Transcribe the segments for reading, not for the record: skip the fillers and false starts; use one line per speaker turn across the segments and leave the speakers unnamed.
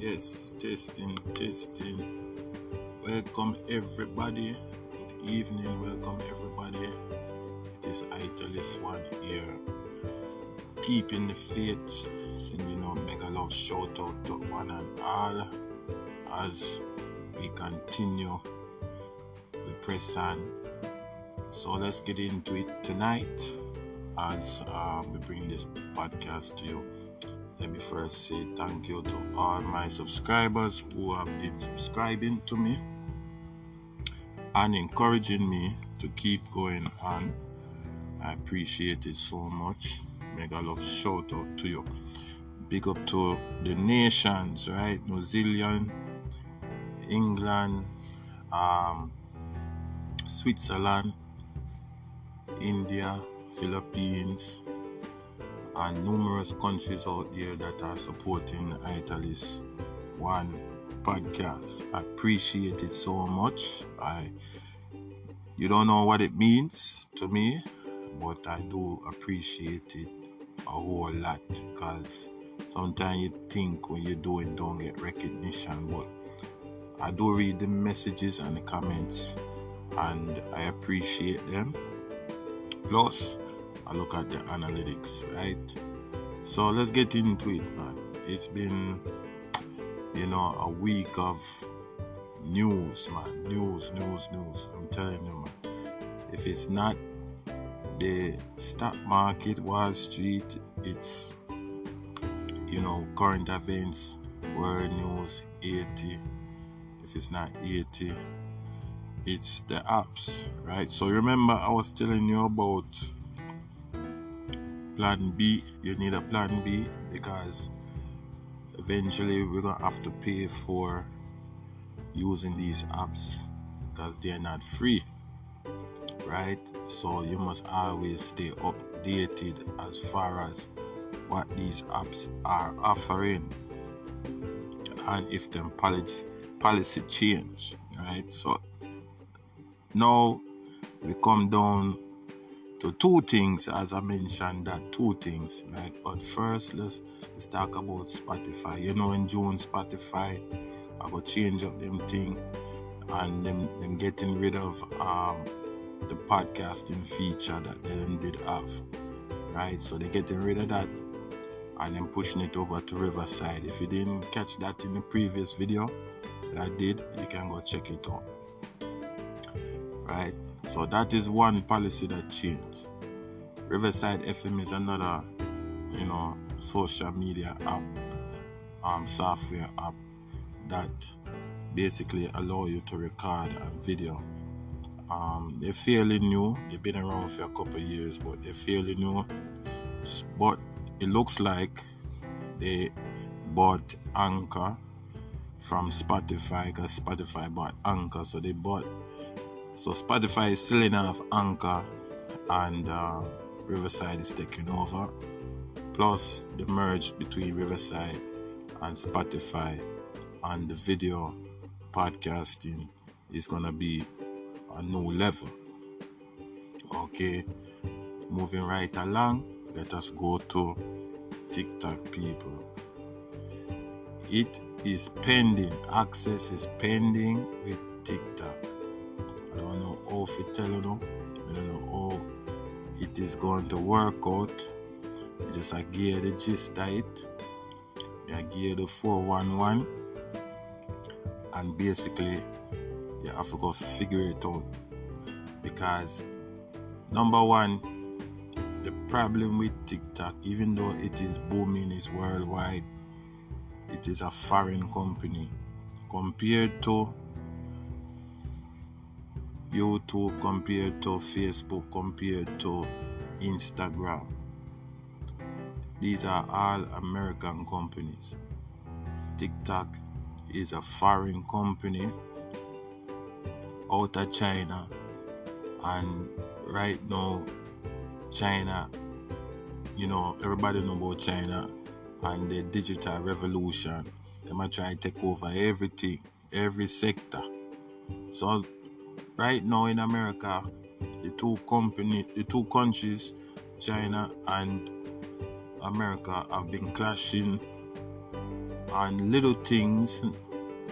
Yes, testing. Welcome everybody. Good evening, welcome everybody. It is Italis one here. Keeping the faith, sending out mega love shout out to one and all as we continue the press on. So let's get into it tonight as we bring this podcast to you. Let me first say thank you to all my subscribers who have been subscribing to me and encouraging me to keep going on. I appreciate it so much. Mega love shout out to you. Big up to the nations, right? New Zealand, England, Switzerland, India, Philippines, and numerous countries out there that are supporting Italis One podcast. I appreciate it so much. You don't know what it means to me, but I do appreciate it a whole lot because sometimes you think when you do it don't get recognition, but I do read the messages and the comments and I appreciate them. Plus, I look at the analytics, right? So let's get into it, man. It's been, a week of news, man. News. I'm telling you, man. If it's not the stock market, Wall Street, it's, current events, world news, 80. If it's not 80, it's the apps, right? So remember, I was telling you about Plan B. You need a Plan B because eventually we're going to have to pay for using these apps because they're not free, right? So you must always stay updated as far as what these apps are offering and if them policy change, right? So now we come down to two things, as I mentioned, that two things, right? But first, let's talk about Spotify. In June, Spotify, I go change up them thing and them getting rid of the podcasting feature that them did have, right? So they're getting rid of that and then pushing it over to Riverside. If you didn't catch that in the previous video that I did, you can go check it out, right? So that is one policy that changed. Riverside FM is another, social media app, software app that basically allow you to record and video. They're fairly new. They've been around for a couple of years, but they're fairly new. But it looks like they bought Anchor from Spotify because Spotify bought Anchor, So Spotify is selling off Anchor and Riverside is taking over. Plus the merge between Riverside and Spotify and the video podcasting is going to be a new level. Okay, moving right along, let us go to TikTok, people. It is pending. Access is pending with TikTok. I don't know how to tell you now. I don't know how it is going to work out. I gear the gist of it. I gear the 411. And basically, you have to go figure it out. Because, number one, the problem with TikTok, even though it is booming, is worldwide, it is a foreign company. Compared to YouTube, compared to Facebook, compared to Instagram. These are all American companies. TikTok is a foreign company out of China, and right now China, everybody know about China and the digital revolution. They might try to take over everything, every sector. So right now in America, the two countries, China and America, have been clashing on little things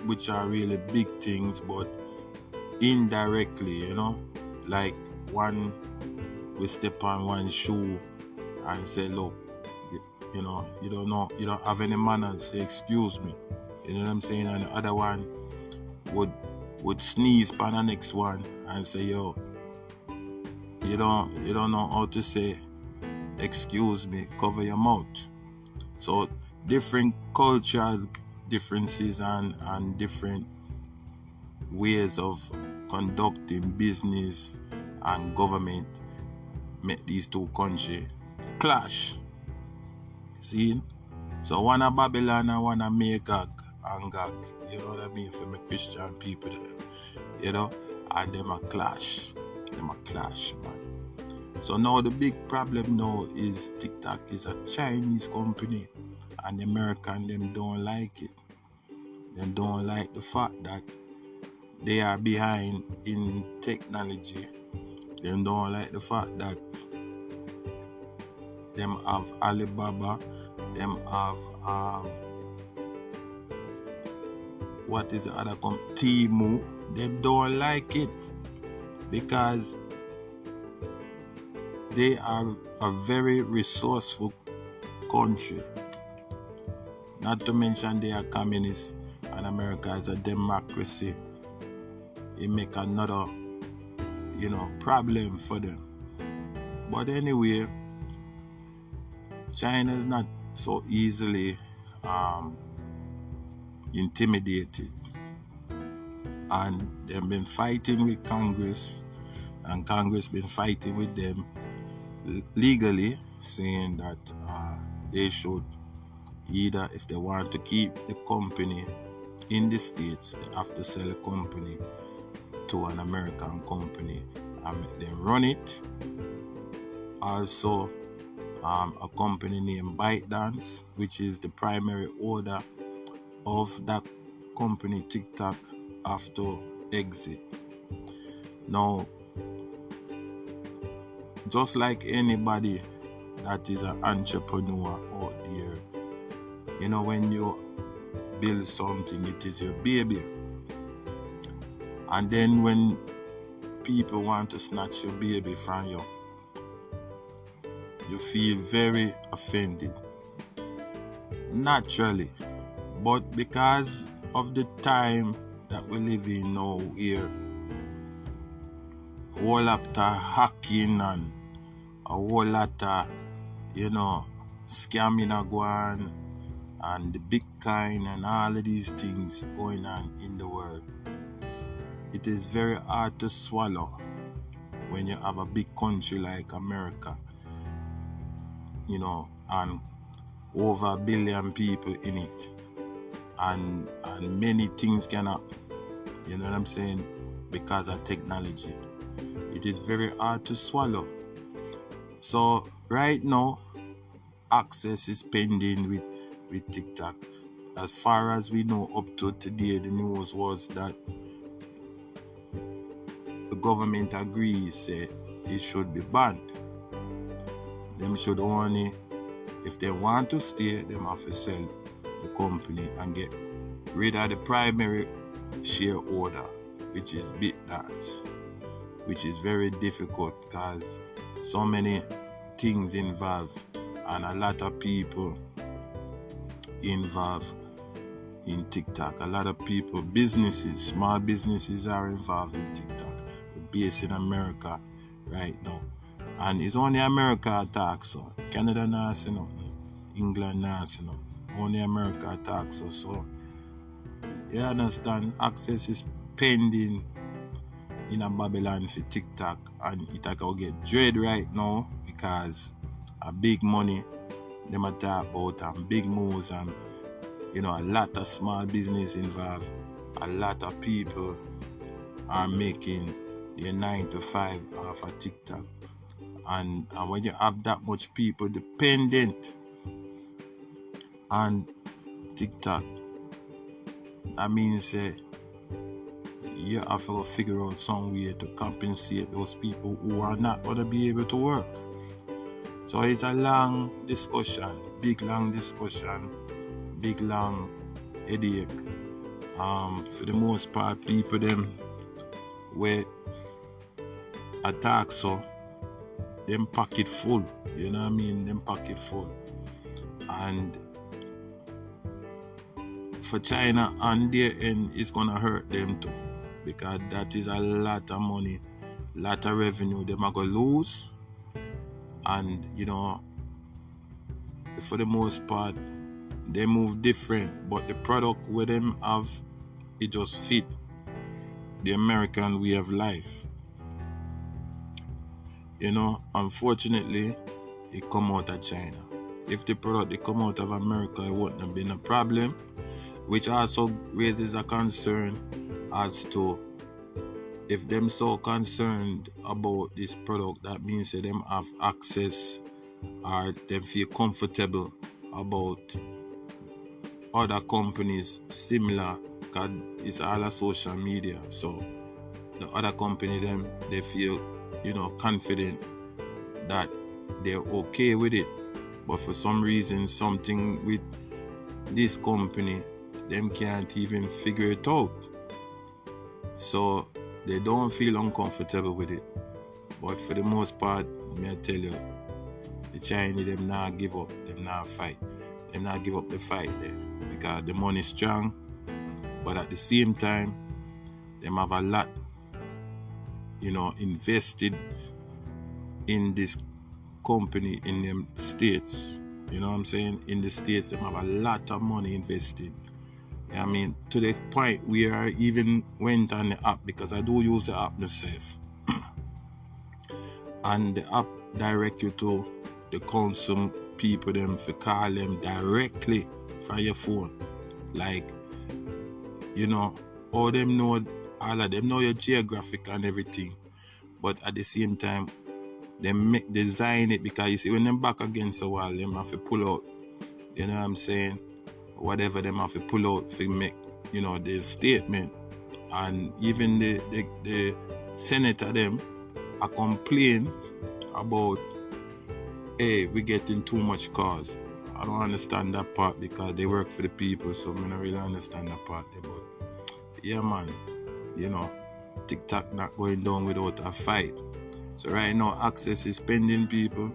which are really big things, but indirectly, like one we step on one shoe and say, look, you don't know, you don't have any manners, say excuse me, you know what I'm saying? And the other one would sneeze on the next one and say, yo, you don't know how to say excuse me, cover your mouth. So different cultural differences and different ways of conducting business and government make these two countries clash. See? So one a Babylon and one a Magog and Gog. You know what I mean? For my Christian people there. And them a clash. Man. So now the big problem now is TikTok is a Chinese company and the American them don't like it. They don't like the fact that they are behind in technology. They don't like the fact that them have Alibaba, them have what is the other company? Temu. They don't like it because they are a very resourceful country. Not to mention they are communist and America is a democracy. It make another, problem for them. But anyway, China is not so easily intimidated. And they've been fighting with Congress, and Congress been fighting with them legally, saying that they should either, if they want to keep the company in the States, they have to sell the company to an American company and make them run it. Also, a company named ByteDance, which is the primary owner of that company, TikTok, have to exit. Now, just like anybody that is an entrepreneur out there, when you build something, it is your baby. And then when people want to snatch your baby from you, you feel very offended. Naturally. But because of the time that we live in now here, a whole lot of hacking and a whole lot of, scamming going on and the Bitcoin and all of these things going on in the world. It is very hard to swallow when you have a big country like America, and over 1 billion people in it. And many things can happen, you know what I'm saying, because of technology. It is very hard to swallow. So right now, access is pending with TikTok. As far as we know, up to today, the news was that the government agrees, say it should be banned. Them should only, if they want to stay, them have to sell the company and get rid of the primary shareholder, which is ByteDance, which is very difficult because so many things involved and a lot of people involved in TikTok. A lot of people, businesses, small businesses are involved in TikTok. We're based in America right now. And it's only America attack, so Canada not say nothing, England not say nothing. Only America attacks us. So you understand, access is pending in a Babylon for TikTok, and it will get dread right now because a big money them talk about and big moves and a lot of small business involved. A lot of people are making their 9 to 5 off of TikTok. And when you have that much people dependent on TikTok, that means you have to figure out some way to compensate those people who are not going to be able to work. So it's a long discussion, big long headache. For the most part, people them where attack so them pocket full. You know what I mean? Them pocket full. And for China on their end, it's gonna hurt them too, because that is a lot of money, lot of revenue them are gonna lose. And you know, for the most part, they move different, but the product with them have, it just fit the American way of life. You know, unfortunately, it come out of China. If the product they come out of America, it wouldn't have been a problem, which also raises a concern as to if them so concerned about this product, that means that them have access or them feel comfortable about other companies similar, because it's all a social media. So the other company them, they feel, you know, confident that they're okay with it. But for some reason, something with this company, them can't even figure it out. So they don't feel uncomfortable with it. But for the most part, may I tell you, the Chinese, them not give up, them not fight. Them not give up the fight there, because the money is strong, but at the same time, them have a lot, you know, invested in this company in them states. You know what I'm saying? In the states, them have a lot of money invested. I mean, to the point where I even went on the app, because I do use the app myself. And the app direct you to the council people them, to call them directly from your phone. Like, you know, all of them know your geographic and everything. But at the same time, they design it, because you see, when them back against the wall, them have to pull out, you know what I'm saying, whatever them have to pull out to make, you know, the statement. And even the senator them are complain about, hey, we're getting too much cars. I don't understand that part, because they work for the people, so I don't really understand that part there. But yeah, man, you know, TikTok not going down without a fight. So right now, Access is pending, people.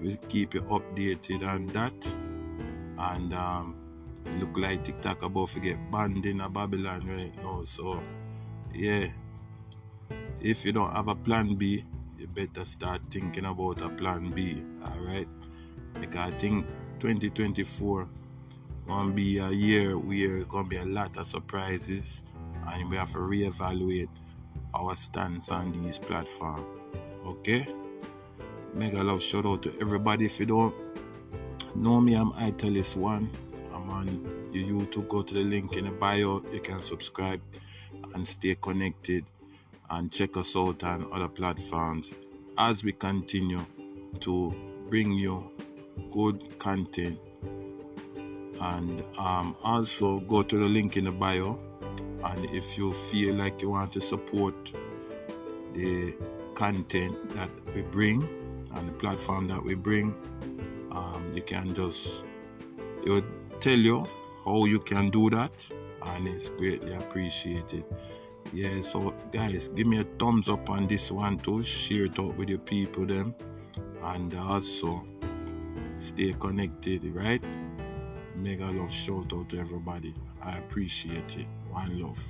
We'll keep you updated on that. And it look like TikTok about to get banned in Babylon right now. So yeah, if you don't have a plan B, you better start thinking about a plan B. Alright? Because I think 2024 gonna be a year where it's gonna be a lot of surprises, and we have to reevaluate our stance on these platforms. Okay? Mega love shout out to everybody. If you don't know me, I'm Italis1. I'm on your YouTube. Go to the link in the bio. You can subscribe and stay connected, and check us out on other platforms as we continue to bring you good content. And also go to the link in the bio, and if you feel like you want to support the content that we bring and the platform that we bring, you can just, it will tell you how you can do that, and it's greatly appreciated. Yeah, so guys, give me a thumbs up on this one too, share it out with your people them, and also stay connected, right? Mega love shout out to everybody. I appreciate it. One love.